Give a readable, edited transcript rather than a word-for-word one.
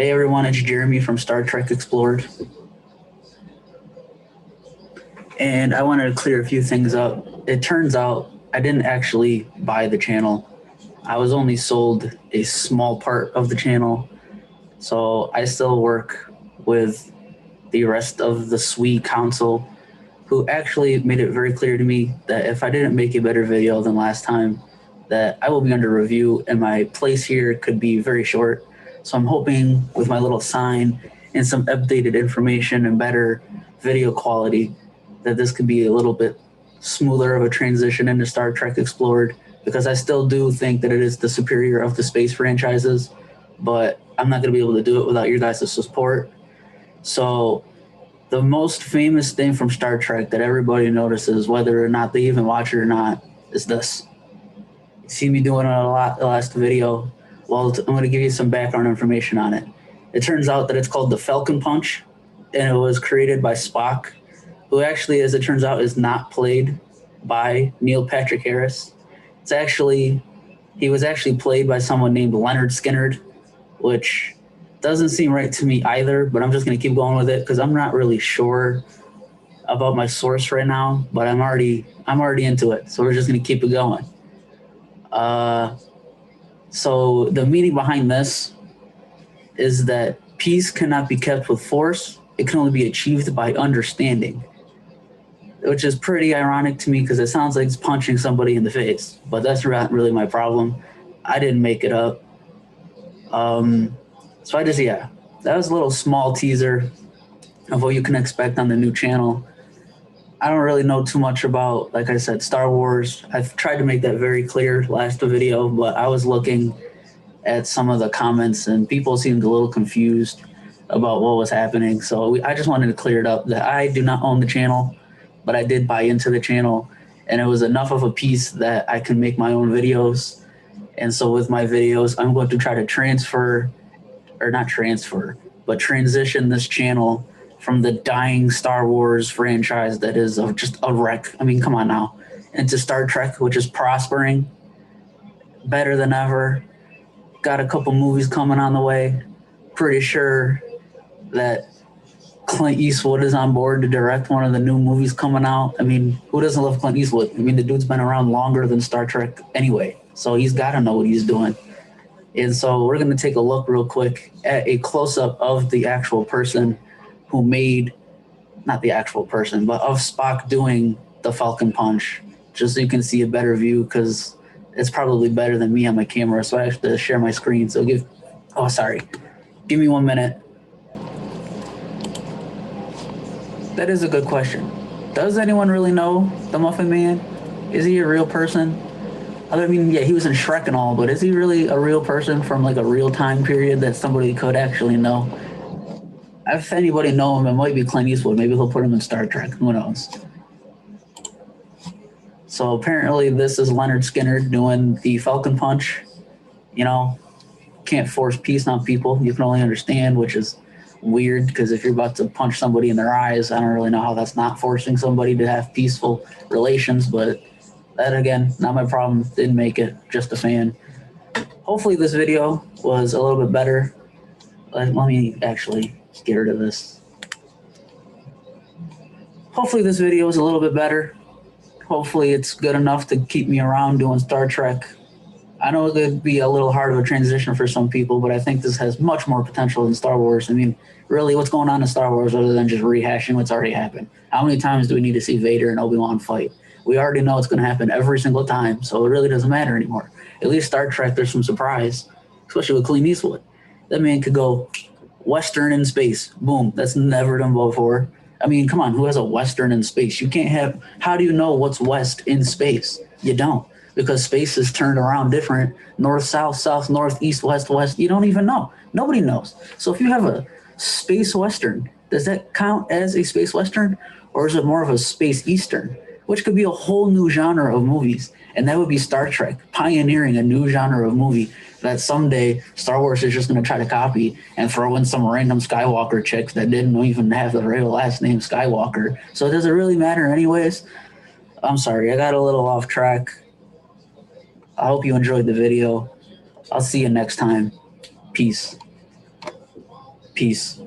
Hey everyone, it's Jeremy from Star Trek Explored. And I wanted to clear a few things up. It turns out I didn't actually buy the channel. I was only sold a small part of the channel. So I still work with the rest of the SWE council, who actually made it very clear to me that if I didn't make a better video than last time, that I will be under review and my place here could be very short. So I'm hoping with my little sign and some updated information and better video quality that this could be a little bit smoother of a transition into Star Trek Explored, because I still do think that it is the superior of the space franchises, but I'm not going to be able to do it without your guys' support. So the most famous thing from Star Trek that everybody notices, whether or not they even watch it or not, is this. You see me doing it a lot the last video. Well, I'm going to give you some background information on it. It turns out that it's called the Falcon Punch, and it was created by Spock, who actually, as it turns out, is not played by Neil Patrick Harris. He was actually played by someone named Leonard Skinner, which doesn't seem right to me either, but I'm just going to keep going with it because I'm not really sure about my source right now, but I'm already into it, so we're just going to keep it going. So the meaning behind this is that peace cannot be kept with force. It can only be achieved by understanding, which is pretty ironic to me because it sounds like it's punching somebody in the face, but that's not really my problem. I didn't make it up. So that was a little small teaser of what you can expect on the new channel. I don't really know too much about, like I said, Star Wars. I've tried to make that very clear last video, but I was looking at some of the comments and people seemed a little confused about what was happening. So I just wanted to clear it up that I do not own the channel, but I did buy into the channel, and it was enough of a piece that I can make my own videos. And so with my videos, I'm going to try to transition this channel from the dying Star Wars franchise that is just a wreck. I mean, come on now. Into Star Trek, which is prospering, better than ever. Got a couple movies coming on the way. Pretty sure that Clint Eastwood is on board to direct one of the new movies coming out. I mean, who doesn't love Clint Eastwood? I mean, the dude's been around longer than Star Trek anyway, so he's got to know what he's doing. And so we're going to take a look real quick at a close-up of the actual person who made, not the actual person, but of Spock doing the Falcon Punch, just so you can see a better view, because it's probably better than me on my camera, so I have to share my screen. So give me 1 minute. That is a good question. Does anyone really know the Muffin Man? Is he a real person? I mean, yeah, he was in Shrek and all, but is he really a real person from like a real time period that somebody could actually know? If anybody know him, it might be Clint Eastwood. Maybe he'll put him in Star Trek. Who knows? So apparently this is Leonard Skinner doing the Falcon Punch. You know, can't force peace on people. You can only understand, which is weird because if you're about to punch somebody in their eyes, I don't really know how that's not forcing somebody to have peaceful relations, but that, again, not my problem. Didn't make it. Just a fan. Hopefully this video was a little bit better. Let me actually get rid of this. Hopefully this video is a little bit better. Hopefully it's good enough to keep me around doing Star Trek. I know it could be a little hard of a transition for some people, but I think this has much more potential than Star Wars. I mean, really, what's going on in Star Wars other than just rehashing what's already happened? How many times do we need to see Vader and Obi-Wan fight? We already know it's going to happen every single time, so it really doesn't matter anymore. At least Star Trek, there's some surprise, especially with Clint Eastwood. That man could go Western in space. Boom. That's never done before. I mean, come on, who has a Western in space? You can't have, how do you know what's West in space? You don't, because space is turned around different. North, south, south, north, east, west, west. You don't even know. Nobody knows. So if you have a space Western, does that count as a space Western? Or is it more of a space Eastern? Which could be a whole new genre of movies. And that would be Star Trek, pioneering a new genre of movie that someday Star Wars is just going to try to copy and throw in some random Skywalker chick that didn't even have the real last name Skywalker. So does it really matter anyways? I'm sorry, I got a little off track. I hope you enjoyed the video. I'll see you next time. Peace. Peace.